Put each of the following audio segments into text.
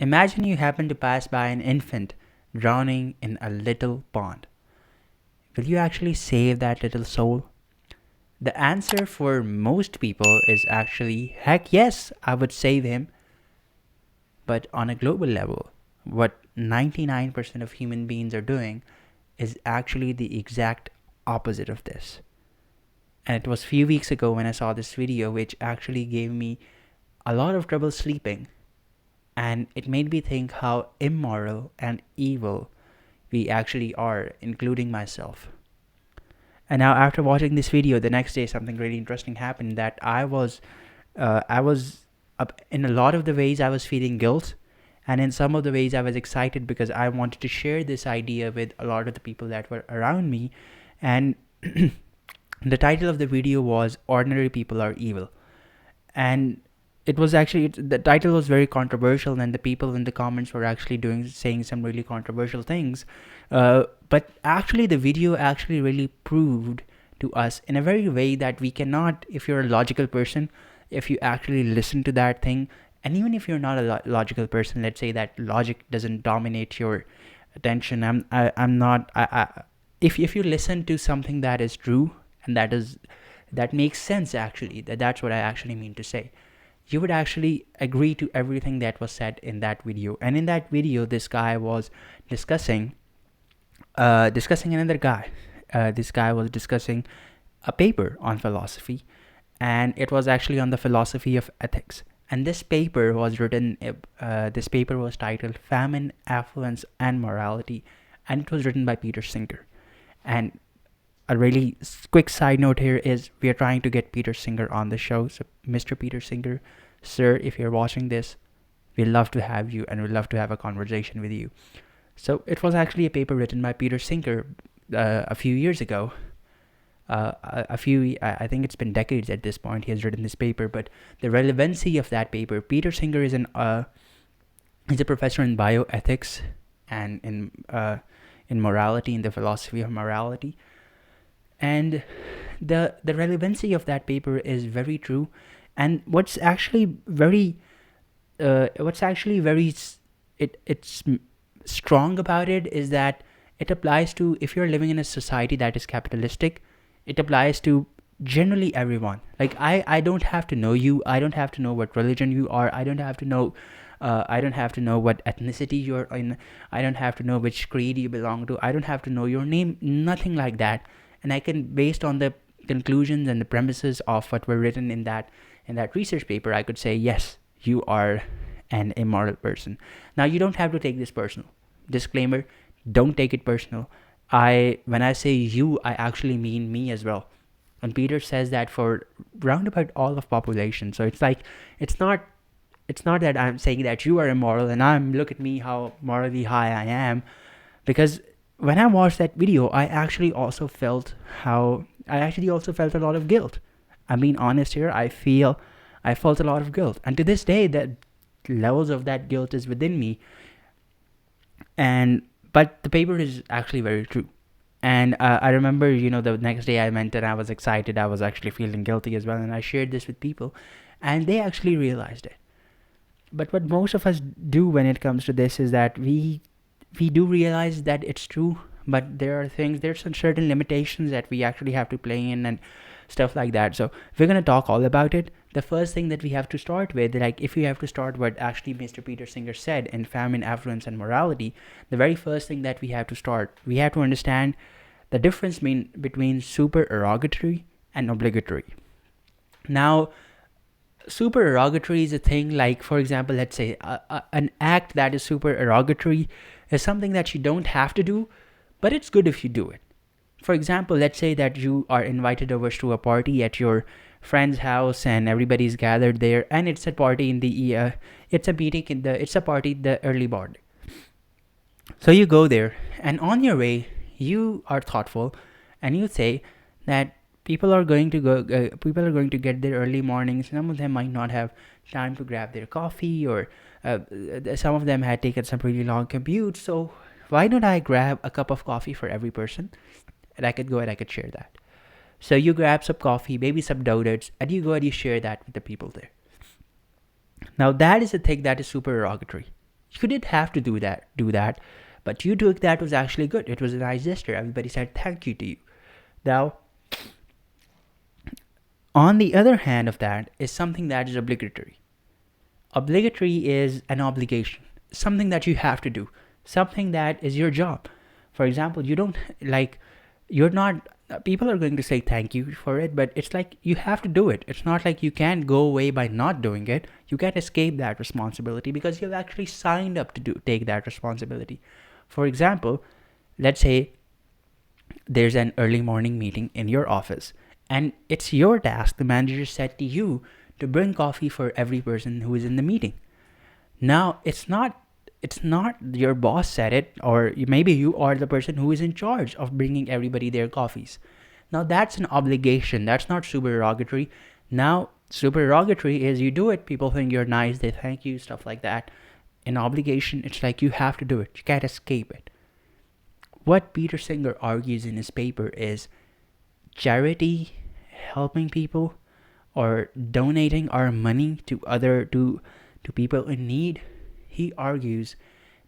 Imagine you happen to pass by an infant drowning in a little pond. Will you actually save that little soul? The answer for most people is actually heck yes, I would save him. But on a global level, what 99% of human beings are doing is actually the exact opposite of this. And it was a few weeks ago when I saw this video, which actually gave me a lot of trouble sleeping. And it made me think how immoral and evil we actually are, including myself. And now, after watching this video, the next day something really interesting happened. That I was in a lot of the ways I was feeling guilt, and in some of the ways I was excited because I wanted to share this idea with a lot of the people that were around me. And the title of the video was "Ordinary People Are Evil," and it was actually the title was very controversial, and the people in the comments were actually saying some really controversial things. But actually, the video actually really proved to us in a very way that we cannot, if you're a logical person, if you actually listen to that thing, and even if you're not a logical person, let's say that logic doesn't dominate your attention. I'm not. If you listen to something that is true and that makes sense, actually, that's what I actually mean to say, you would actually agree to everything that was said in that video. And in that video, this guy was discussing another guy. This guy was discussing a paper on philosophy, and it was actually on the philosophy of ethics. And this paper was written. This paper was titled "Famine, Affluence, and Morality," and it was written by Peter Singer. And a really quick side note here is we are trying to get Peter Singer on the show. So, Mr. Peter Singer, sir, if you're watching this, we'd love to have you and we'd love to have a conversation with you. So, it was actually a paper written by Peter Singer a few years ago. I think it's been decades at this point. He has written this paper, but the relevancy of that paper, Peter Singer is he's a professor in bioethics and in morality, in the philosophy of morality. And the relevancy of that paper is very true. And what's actually very it's strong about it is that it applies to, if you're living in a society that is capitalistic, it applies to generally everyone. Like I don't have to know you. I don't have to know what religion you are. I don't have to know what ethnicity you're in. I don't have to know which creed you belong to. I don't have to know your name. Nothing like that. And I can, based on the conclusions and the premises of what were written in that research paper, I could say, yes, you are an immoral person. Now, you don't have to take this personal. Disclaimer, don't take it personal. When I say you, I actually mean me as well. And Peter says that for roundabout all of population. So it's like, it's not that I'm saying that you are immoral and look at me how morally high I am, because when I watched that video, I actually also felt a lot of guilt. I'm being honest here. I felt a lot of guilt, and to this day, the levels of that guilt is within me. But the paper is actually very true. And I remember, the next day I went and I was excited. I was actually feeling guilty as well, and I shared this with people, and they actually realized it. But what most of us do when it comes to this is that we do realize that it's true, but there's some certain limitations that we actually have to play in and stuff like that. So we're going to talk all about it. The first thing that we have to start with, like if we have to start what actually Mr. Peter Singer said in Famine, Affluence, and Morality, the very first thing that we have to understand the difference between supererogatory and obligatory. Now, supererogatory is a thing like, for example, let's say an act that is supererogatory is something that you don't have to do, but it's good if you do it. For example, let's say that you are invited over to a party at your friend's house and everybody's gathered there, and it's a party it's a party the early morning. So you go there, and on your way, you are thoughtful, and you say that people are going to get there early mornings. Some of them might not have time to grab their coffee, or some of them had taken some really long commute. So why don't I grab a cup of coffee for every person, and I could go and I could share that. So you grab some coffee, maybe some donuts, and you go and you share that with the people there. Now that is a thing that is supererogatory. You didn't have to do that, but you took that was actually good. It was a nice gesture. Everybody said thank you to you. Now, on the other hand of that is something that is obligatory. Obligatory is an obligation, something that you have to do, something that is your job. For example, you don't like, you're not, people are going to say thank you for it, but it's like you have to do it. It's not like you can't go away by not doing it. You can't escape that responsibility because you've actually signed up to take that responsibility. For example, let's say there's an early morning meeting in your office, and it's your task, the manager said to you, to bring coffee for every person who is in the meeting. Now, it's not your boss said it, or maybe you are the person who is in charge of bringing everybody their coffees. Now, that's an obligation. That's not supererogatory. Now, supererogatory is you do it, people think you're nice, they thank you, stuff like that. An obligation, it's like you have to do it. You can't escape it. What Peter Singer argues in his paper is charity, helping people, or donating our money to people in need. He argues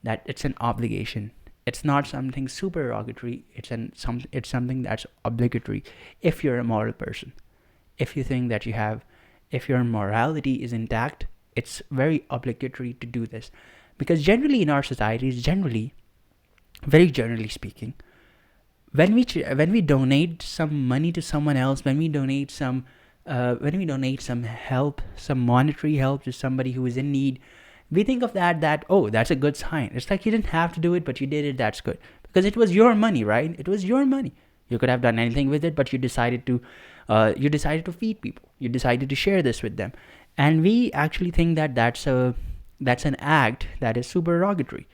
that it's an obligation. It's not something supererogatory. It's something that's obligatory. If you're a moral person, if you think that if your morality is intact, it's very obligatory to do this, because generally in our societies, very generally speaking, when we donate some money to someone else, when we donate some help, some monetary help to somebody who is in need, we think of that oh, that's a good sign. It's like you didn't have to do it, but you did it. That's good because it was your money, right? It was your money. You could have done anything with it, but you decided to feed people. You decided to share this with them, and we actually think that that's an act that is supererogatory.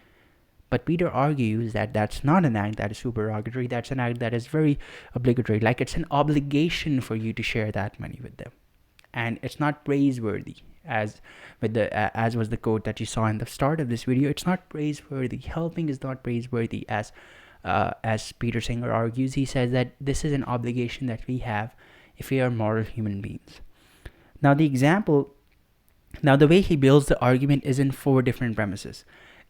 But Peter argues that that's not an act that is supererogatory. That's an act that is very obligatory. Like it's an obligation for you to share that money with them, and it's not praiseworthy. As was the quote that you saw in the start of this video, it's not praiseworthy. Helping is not praiseworthy, as Peter Singer argues. He says that this is an obligation that we have if we are moral human beings. Now the way he builds the argument is in 4 different premises.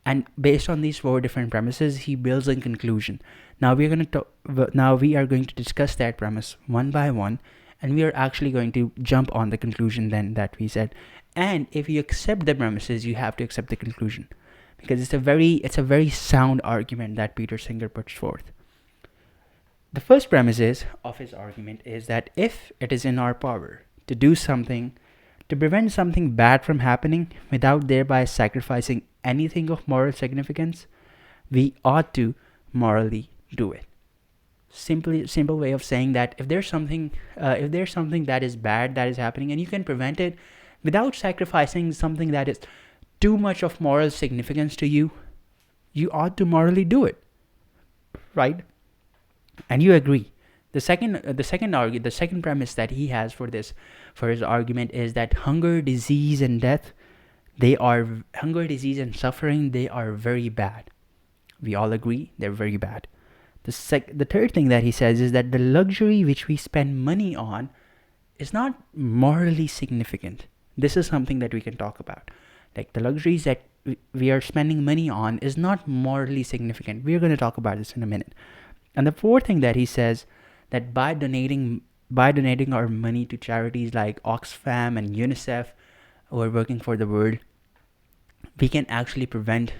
And based on these 4 different premises, he builds a conclusion. Now we are going to discuss that premise one by one, and we are actually going to jump on the conclusion then that we said. And if you accept the premises, you have to accept the conclusion, because it's a very sound argument that Peter Singer puts forth. The first premise of his argument is that if it is in our power to do something to prevent something bad from happening without thereby sacrificing anything of moral significance, we ought to morally do it. Simple way of saying that if there's something that is bad that is happening and you can prevent it without sacrificing something that is too much of moral significance to you, you ought to morally do it, right? And you agree. The second premise that he has for his argument is that hunger, disease, and suffering, they are very bad. We all agree they're very bad. The third thing that he says is that the luxury which we spend money on is not morally significant. This is something that we can talk about. Like the luxuries that we are spending money on is not morally significant. We're going to talk about this in a minute. And the fourth thing that he says, that by donating our money to charities like Oxfam and UNICEF, who are working for the world, we can actually prevent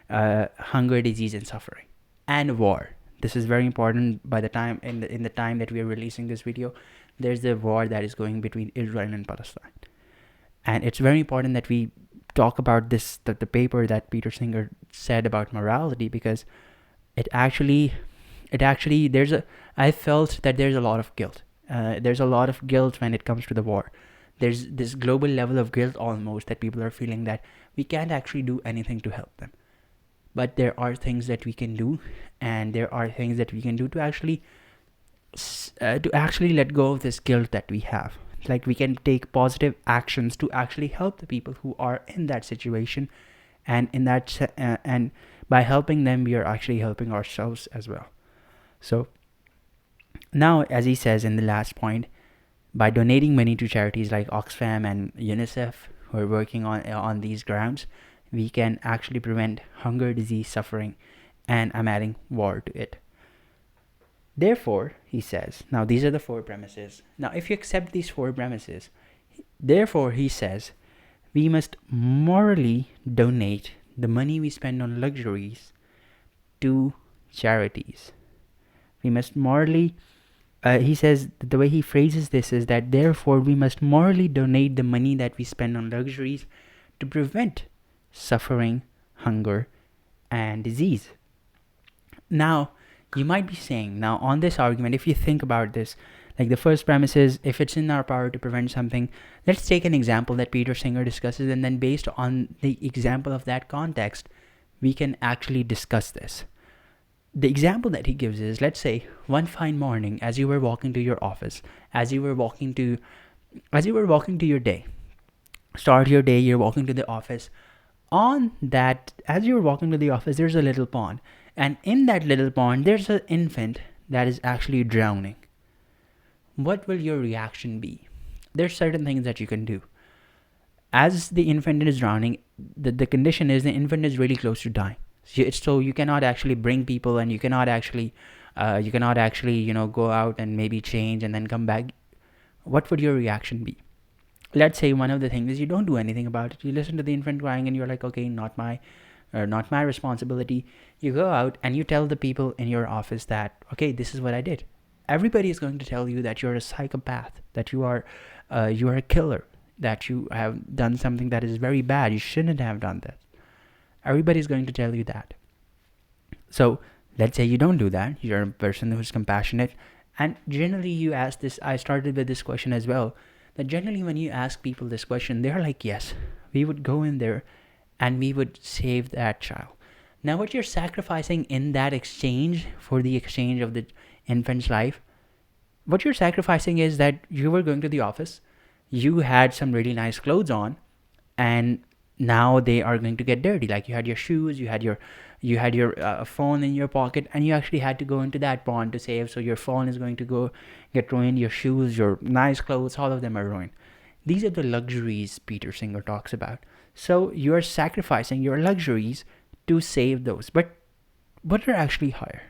hunger, disease, and suffering, and war. This is very important. By the time in the time that we are releasing this video, there's the war that is going between Israel and Palestine, and it's very important that we talk about this, the paper that Peter Singer said about morality, because I felt that there's a lot of guilt. There's a lot of guilt when it comes to the war. There's this global level of guilt almost that people are feeling that we can't actually do anything to help them. But there are things that we can do, and there are things that we can do to actually let go of this guilt that we have. Like we can take positive actions to actually help the people who are in that situation, and and by helping them, we are actually helping ourselves as well. So now, as he says in the last point, by donating money to charities like Oxfam and UNICEF, who are working on these grounds, we can actually prevent hunger, disease, suffering, and I'm adding war to it. Therefore, he says, now these are the four premises. Now, if you accept these four premises, therefore, he says, we must morally donate the money we spend on luxuries to charities. We must morally, he says, the way he phrases this is that therefore we must morally donate the money that we spend on luxuries to prevent suffering, hunger, and disease. Now, you might be saying, now on this argument, if you think about this, like the first premise is, if it's in our power to prevent something, let's take an example that Peter Singer discusses, and then based on the example of that context, we can actually discuss this. The example that he gives is, let's say, one fine morning, as you were walking to your office, as you were walking to your day, start your day, you're walking to the office. On that, as you're walking to the office, there's a little pond. And in that little pond, there's an infant that is actually drowning. What will your reaction be? There's certain things that you can do. As the infant is drowning, the condition is the infant is really close to dying. So you cannot actually bring people, and you cannot actually go out and maybe change and then come back. What would your reaction be? Let's say one of the things is you don't do anything about it. You listen to the infant crying and you're like, okay, not my responsibility. You go out and you tell the people in your office that, okay, this is what I did. Everybody is going to tell you that you're a psychopath, that you are a killer, that you have done something that is very bad. You shouldn't have done that. Everybody's going to tell you that. So let's say you don't do that. You're a person who's compassionate. And generally you ask this, I started with this question as well, that generally when you ask people this question, they're like, yes, we would go in there and we would save that child. Now what you're sacrificing in that exchange for the exchange of the infant's life, what you're sacrificing is that you were going to the office, you had some really nice clothes on, and now they are going to get dirty. Like you had your shoes, you had your phone in your pocket, and you actually had to go into that pond to save. So your phone is going to go get ruined, your shoes, your nice clothes, all of them are ruined. These are the luxuries Peter Singer talks about. So you're sacrificing your luxuries to save those. But what are actually higher?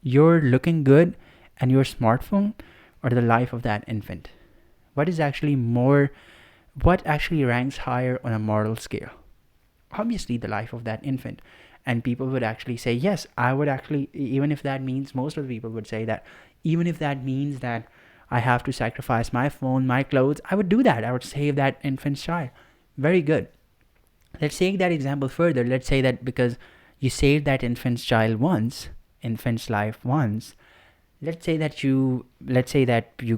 You're looking good and your smartphone, or the life of that infant? What actually ranks higher on a moral scale? Obviously the life of that infant. And people would actually say, yes, I would actually, even if that means, most of the people would say that, even if that means that I have to sacrifice my phone, my clothes, I would do that. I would save that infant's child. Very good. Let's take that example further. Let's say that because you saved that infant's life once, let's say that you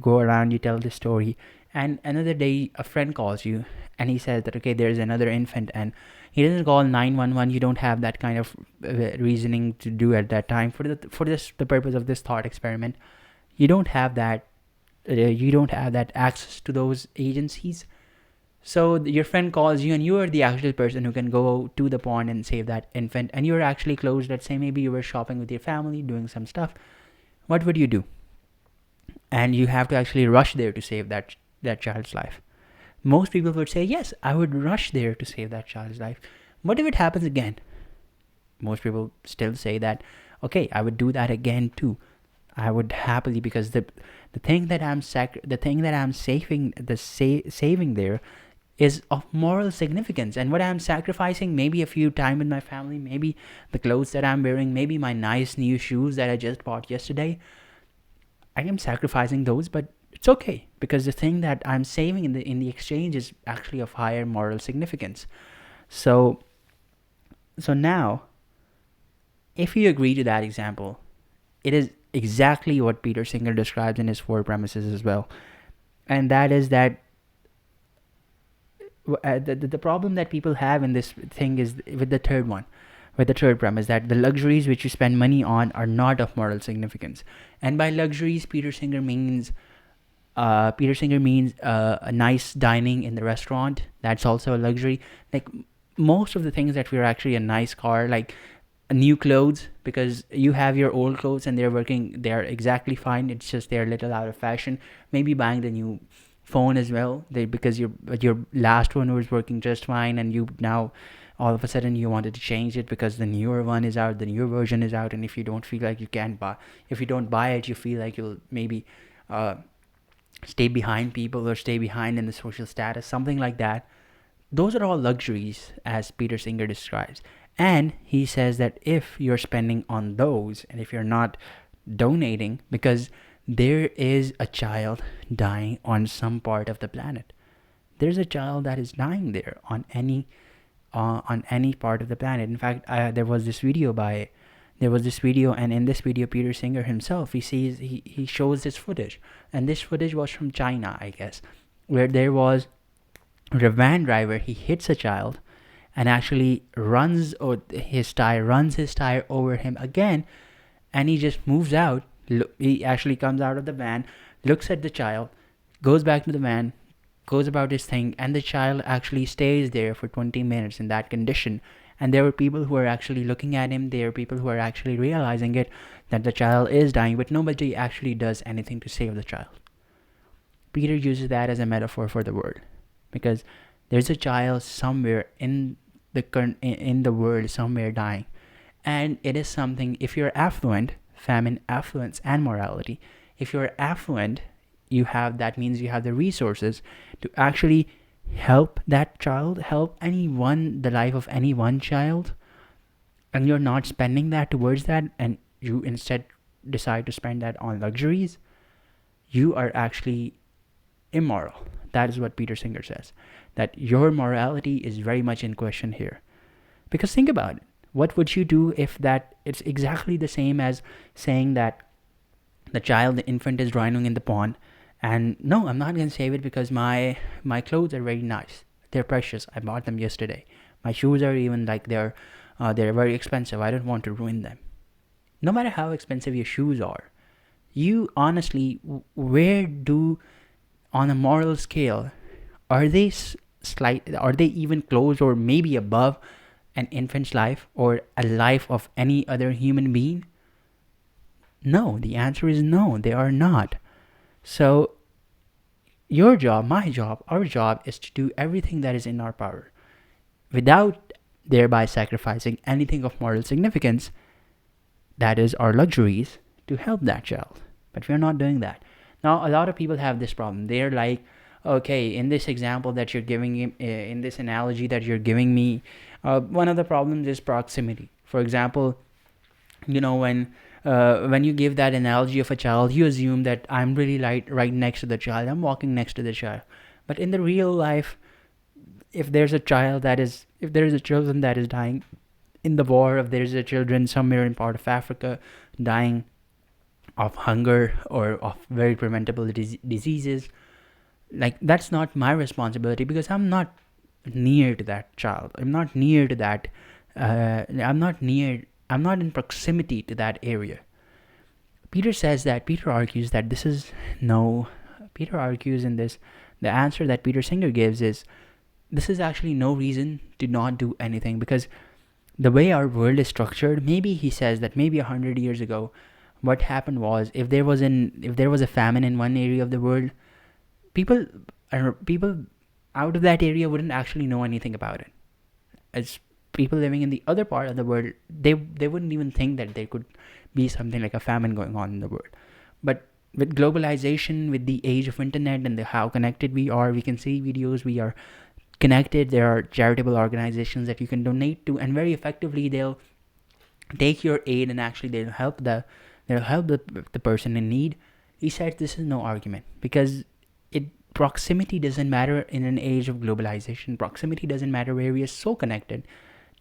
go around, you tell this story, and another day a friend calls you and he says that, okay, there's another infant, and he doesn't call 911. You don't have that kind of reasoning to do at that time for the purpose of this thought experiment. You don't have that access to those agencies. So your friend calls you and you are the actual person who can go to the pond and save that infant, and you're actually close. Let's say maybe you were shopping with your family, doing some stuff. What would you do? And you have to actually rush there to save that child's life. Most people would say, yes, I would rush there to save that child's life. What if it happens again? Most people still say that, okay, I would do that again too. I would happily, because the thing that I'm saving there is of moral significance, and what I'm sacrificing, maybe a few time with my family, maybe the clothes that I'm wearing, maybe my nice new shoes that I just bought yesterday, I am sacrificing those, but it's okay, because the thing that I'm saving in the exchange is actually of higher moral significance. So now, if you agree to that example, it is exactly what Peter Singer describes in his four premises as well. And that is that the problem that people have in this thing is with the third premise, that the luxuries which you spend money on are not of moral significance. And by luxuries, Peter Singer means a nice dining in the restaurant. That's also a luxury. Like most of the things that we're actually a nice car, like new clothes, because you have your old clothes and they're exactly fine. It's just they're a little out of fashion. Maybe buying the new phone as well, because your last one was working just fine, and you now all of a sudden you wanted to change it because the newer one is out, the newer version is out, and if you don't feel like you can buy, if you don't buy it, you feel like you'll maybe uh, stay behind people or stay behind in the social status, something like that. Those are all luxuries, as Peter Singer describes. And he says that if you're spending on those and if you're not donating, because there is a child dying on some part of the planet, there's a child that is dying there on any part of the planet. In fact, there was this video, and in this video, Peter Singer himself, he shows this footage, and this footage was from China, I guess, where there was a van driver. He hits a child, and actually runs his tire over him again, and he just moves out. He actually comes out of the van, looks at the child, goes back to the van, goes about his thing, and the child actually stays there for 20 minutes in that condition. And there were people who are actually looking at him, there are people who are actually realizing it, that the child is dying, but nobody actually does anything to save the child. Peter uses that as a metaphor for the world, because there's a child somewhere in the world, somewhere dying. And it is something, if you're affluent, famine, affluence, and morality, if you're affluent, that means you have the resources to actually help that child, help the life of any one child, and you're not spending that towards that, and you instead decide to spend that on luxuries, you are actually immoral. That is what Peter Singer says, that your morality is very much in question here. Because think about it. What would you do if that it's exactly the same as saying that the infant is drowning in the pond, and no, I'm not going to save it because my clothes are very nice. They're precious. I bought them yesterday. My shoes are even like they're very expensive. I don't want to ruin them. No matter how expensive your shoes are, you honestly, on a moral scale, are they are they even close or maybe above an infant's life or a life of any other human being? No, the answer is no, they are not. So your job, my job, our job is to do everything that is in our power without thereby sacrificing anything of moral significance, that is our luxuries, to help that child. But we're not doing that. Now, a lot of people have this problem. They're like, okay, in this example that you're giving him, in this analogy that you're giving me, one of the problems is proximity. For example, when you give that analogy of a child, you assume that I'm really right next to the child. I'm walking next to the child. But in the real life, if there's a children that is dying in the war, if there's a children somewhere in part of Africa dying of hunger or of very preventable diseases, like, that's not my responsibility, because I'm not near to that child. I'm not near to that. I'm not in proximity to that area. Peter argues in this, the answer that Peter Singer gives is, this is actually no reason to not do anything, because the way our world is structured, maybe he says that maybe 100 years ago, what happened was, if there was a famine in one area of the world, people out of that area wouldn't actually know anything about it. As people living in the other part of the world, they wouldn't even think that there could be something like a famine going on in the world. But with globalization, with the age of internet and how connected we are, we can see videos, we are connected. There are charitable organizations that you can donate to, and very effectively they'll take your aid and actually they'll help the person in need. He said this is no argument, because proximity doesn't matter in an age of globalization. Proximity doesn't matter, where we are so connected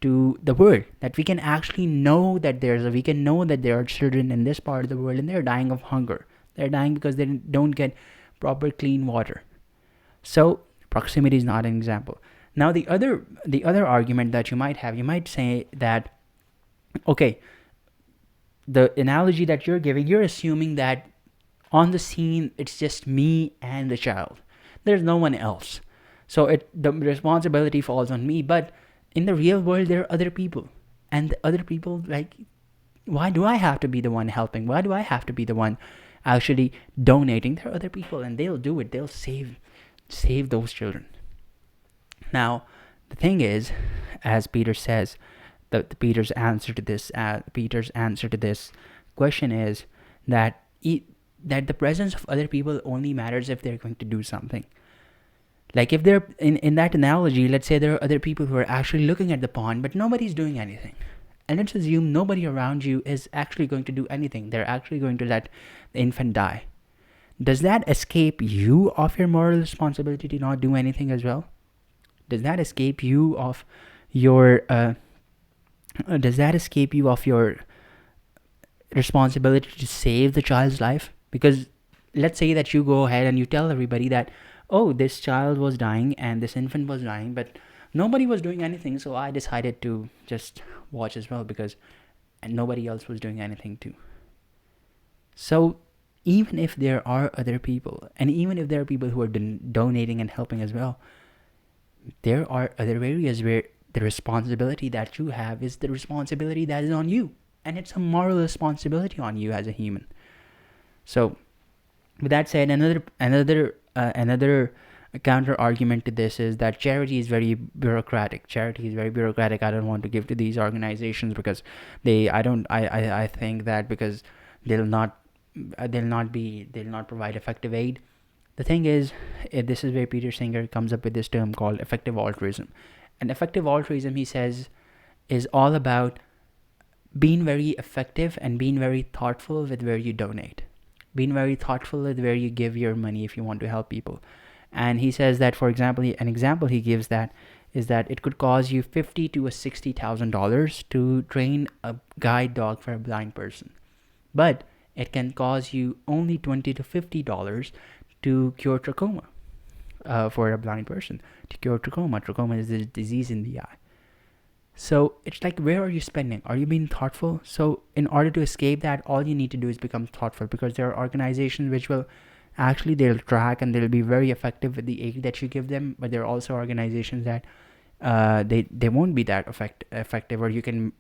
to the world that we can actually know that there are children in this part of the world and they're dying of hunger. They're dying because they don't get proper clean water. So proximity is not an example. Now the other argument that you might have, you might say that, okay, the analogy that you're giving, you're assuming that on the scene it's just me and the child. There's no one else. So the responsibility falls on me. But in the real world, there are other people. And the other people, like, why do I have to be the one helping? Why do I have to be the one actually donating? There are other people, and they'll do it. They'll save save those children. Now, the thing is, as Peter says, Peter's answer to this question is that that the presence of other people only matters if they're going to do something. Like if they're in that analogy, let's say there are other people who are actually looking at the pond, but nobody's doing anything. And let's assume nobody around you is actually going to do anything. They're actually going to let the infant die. Does that escape you of your moral responsibility to not do anything as well? Does that escape you of your responsibility to save the child's life? Because let's say that you go ahead and you tell everybody that, oh, this child was dying and this infant was dying, but nobody was doing anything, so I decided to just watch as well because nobody else was doing anything too. So even if there are other people, and even if there are people who are donating and helping as well, there are other areas where the responsibility that you have is the responsibility that is on you, and it's a moral responsibility on you as a human. So with that said, another counter argument to this is that charity is very bureaucratic. I don't want to give to these organizations because I think that because they'll not provide effective aid. The thing is, this is where Peter Singer comes up with this term called effective altruism. And effective altruism, he says, is all about being very effective and being very thoughtful with where you donate, being very thoughtful with where you give your money if you want to help people. And he says that, for example, an example he gives that is that it could cost you $50,000 to $60,000 to train a guide dog for a blind person, but it can cost you only $20 to $50 to cure trachoma for a blind person. To cure trachoma. Trachoma is a disease in the eye. So it's like, where are you spending? Are you being thoughtful? So in order to escape that, all you need to do is become thoughtful, because there are organizations which will actually, they'll track and they'll be very effective with the aid that you give them, but there are also organizations that they won't be that effective, or you can,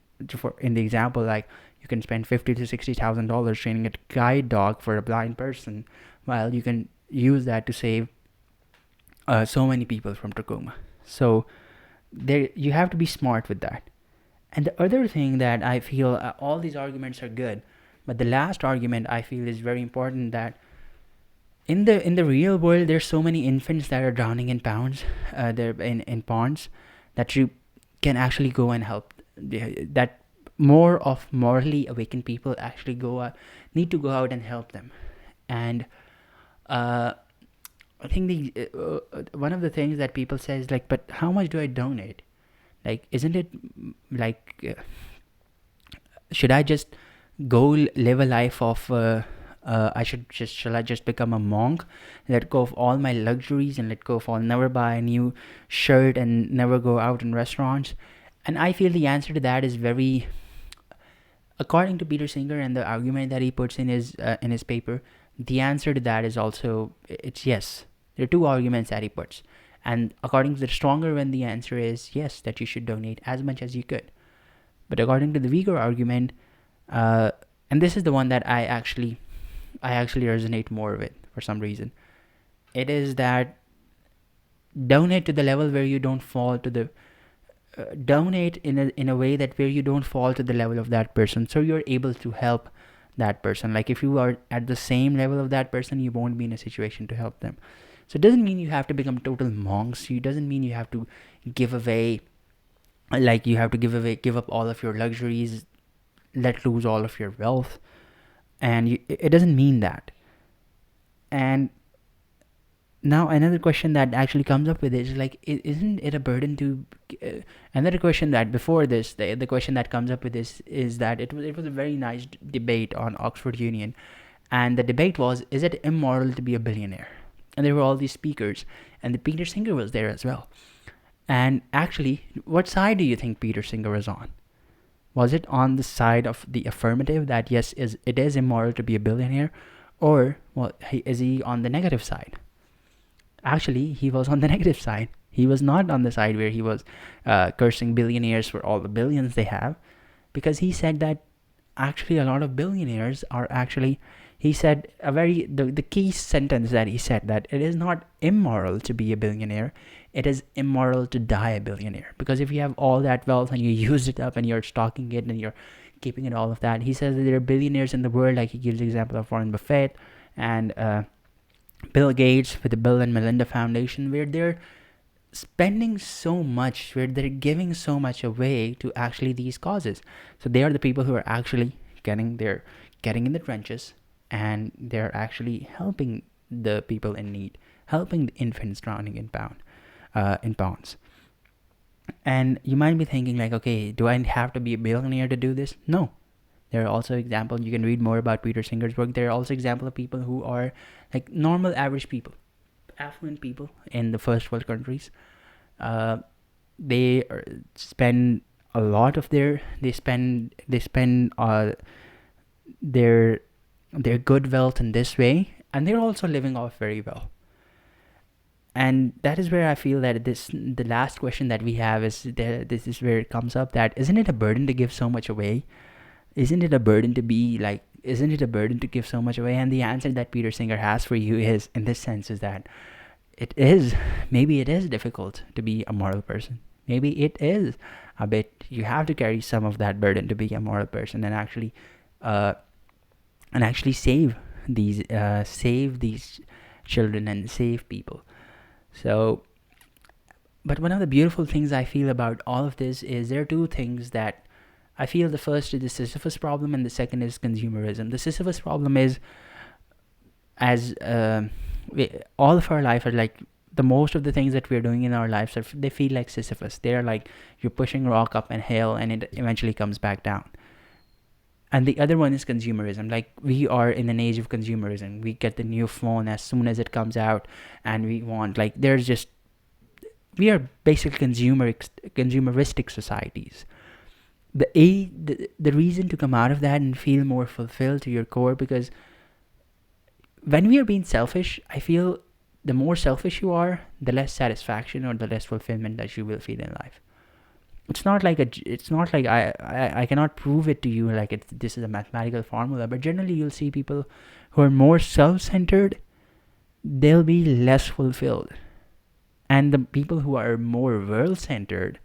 in the example, like you can spend $50,000 to $60,000 training a guide dog for a blind person, while you can use that to save so many people from trachoma. So there, you have to be smart with that. And the other thing that I feel, all these arguments are good, but the last argument I feel is very important, that in the real world, there's so many infants that are drowning in ponds, in ponds, that you can actually go and help. That more of morally awakened people actually need to go out and help them. And I think one of the things that people say is like, but how much do I donate? Like, isn't it like, should I just go live a life of shall I just become a monk, let go of all my luxuries and let go of all, never buy a new shirt and never go out in restaurants? And I feel the answer to that is very, according to Peter Singer and the argument that he puts in his paper, the answer to that is also, it's yes. There are two arguments that he puts, and according to the stronger one, the answer is yes, that you should donate as much as you could. But according to the weaker argument, and this is the one that I actually resonate more with for some reason, it is that donate to the level where you don't fall to the donate in a way that where you don't fall to the level of that person, so you're able to help that person. Like if you are at the same level of that person, you won't be in a situation to help them. So it doesn't mean you have to become total monks. It doesn't mean you have to give away, like you have to give up all of your luxuries, let loose all of your wealth. And it doesn't mean that. And now another question that actually comes up with it is like, isn't it a burden to... another question that before this, the question that comes up with this is that it was a very nice debate on Oxford Union. And the debate was, is it immoral to be a billionaire? And there were all these speakers, and the Peter Singer was there as well. And actually, what side do you think Peter Singer was on? Was it on the side of the affirmative, that yes, it is immoral to be a billionaire? Or is he on the negative side? Actually, he was on the negative side. He was not on the side where he was cursing billionaires for all the billions they have, because he said that actually a lot of billionaires are actually, he said the key sentence that he said, that it is not immoral to be a billionaire, it is immoral to die a billionaire. Because if you have all that wealth and you use it up and you're stocking it and you're keeping it, all of that, he says that there are billionaires in the world, like he gives the example of Warren Buffett and Bill Gates with the Bill and Melinda Foundation, where they're spending so much, where they're giving so much away to actually these causes. So they are the people who are actually getting in the trenches, and they're actually helping the people in need, helping the infants drowning in ponds. And you might be thinking like, okay, do I have to be a billionaire to do this? No. There are also examples, you can read more about Peter Singer's work. There are also examples of people who are like normal average people, affluent people in the first world countries. They spend a lot of their good wealth in this way, and they're also living off very well. And that is where I feel that the last question that we have is this is where it comes up, that isn't it a burden to give so much away? Isn't it a burden to give so much away? And the answer that Peter Singer has for you is, in this sense, is that maybe it is difficult to be a moral person. Maybe it is a bit, you have to carry some of that burden to be a moral person, and actually save these children and save people. So, but one of the beautiful things I feel about all of this is there are two things that I feel. The first is the Sisyphus problem, and the second is consumerism. The Sisyphus problem is, as all of our life are like, the most of the things that we're doing in our lives they feel like Sisyphus. They're like you're pushing rock up an hill and it eventually comes back down. And the other one is consumerism. Like, we are in an age of consumerism. We get the new phone as soon as it comes out, and we want, like, we are basically consumeristic societies. The reason to come out of that and feel more fulfilled to your core, because when we are being selfish, I feel the more selfish you are, the less satisfaction or the less fulfillment that you will feel in life. It's not like I cannot prove it to you like this is a mathematical formula, but generally you'll see people who are more self-centered, they'll be less fulfilled. And the people who are more world-centered,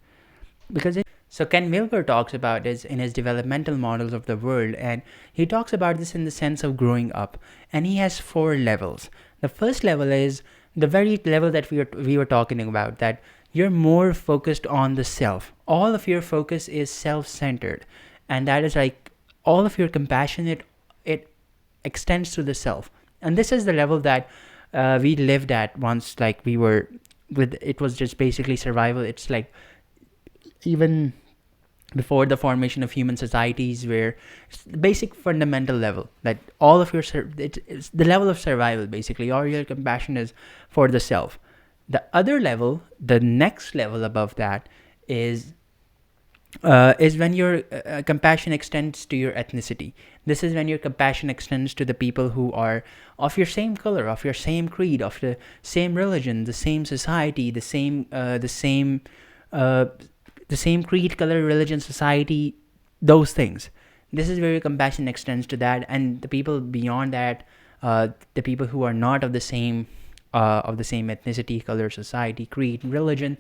so Ken Wilber talks about this in his developmental models of the world, and he talks about this in the sense of growing up, and he has 4 levels. The first level is the very level that we were talking about, that you're more focused on the self. All of your focus is self-centered, and that is like all of your compassion, it extends to the self. And this is the level that we lived at once. Like, we were with, it was just basically survival. It's like even before the formation of human societies, where it's the basic fundamental level that all of your it's the level of survival. Basically, all your compassion is for the self. The other level, the next level above that, is when your compassion extends to your ethnicity. This is when your compassion extends to the people who are of your same color, of your same creed, of the same religion, the same society, the same creed, color, religion, society, those things. This is where your compassion extends to that, and the people beyond that, the people who are not of the same ethnicity, color, society, creed, religion,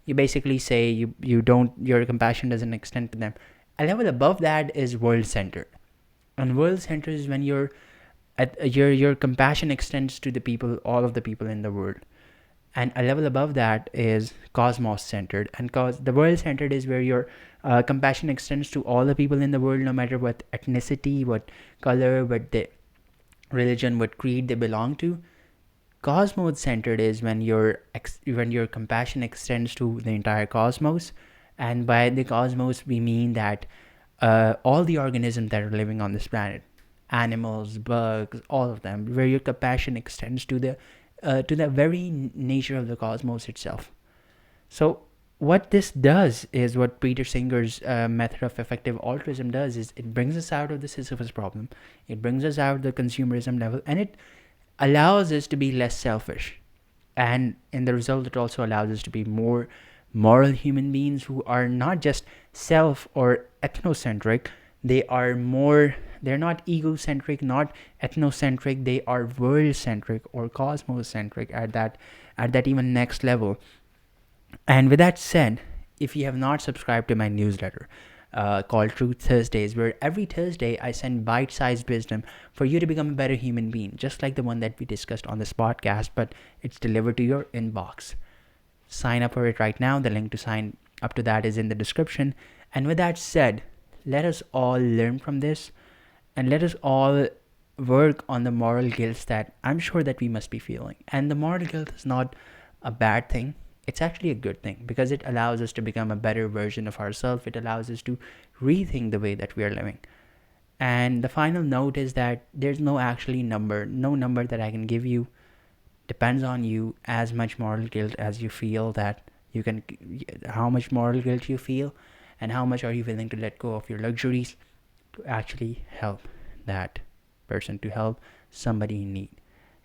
you basically say your compassion doesn't extend to them. A level above that is world-centered, and world-centered is when your compassion extends to the people, all of the people in the world. And a level above that is cosmos-centered, and the world-centered is where your compassion extends to all the people in the world, no matter what ethnicity, what color, what the religion, what creed they belong to. Cosmos-centered is when your compassion extends to the entire cosmos, and by the cosmos we mean that all the organisms that are living on this planet, animals, bugs, all of them, where your compassion extends to the very nature of the cosmos itself. So what this does is, what Peter Singer's method of effective altruism does, is it brings us out of the Sisyphus problem, it brings us out of the consumerism level, and it allows us to be less selfish. And in the result, it also allows us to be more moral human beings who are not just self or ethnocentric. They're not egocentric, not ethnocentric, they are world centric or cosmocentric at that even next level. And with that said, if you have not subscribed to my newsletter called Truth Thursdays, where every Thursday I send bite sized wisdom for you to become a better human being, just like the one that we discussed on this podcast, but it's delivered to your inbox. Sign up for it right now. The link to sign up to that is in the description. And with that said, let us all learn from this and let us all work on the moral guilt that I'm sure that we must be feeling. And the moral guilt is not a bad thing. It's actually a good thing because it allows us to become a better version of ourselves. It allows us to rethink the way that we are living. And the final note is that there's no number that I can give you. Depends on you as much moral guilt as you feel that you can, how much moral guilt you feel, and how much are you willing to let go of your luxuries to actually help that person, to help somebody in need.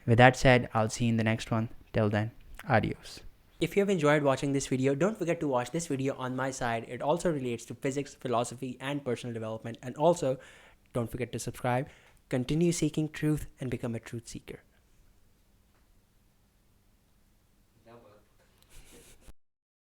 With that said, I'll see you in the next one. Till then, adios. If you have enjoyed watching this video, don't forget to watch this video on my side. It also relates to physics, philosophy, and personal development. And also, don't forget to subscribe. Continue seeking truth and become a truth seeker.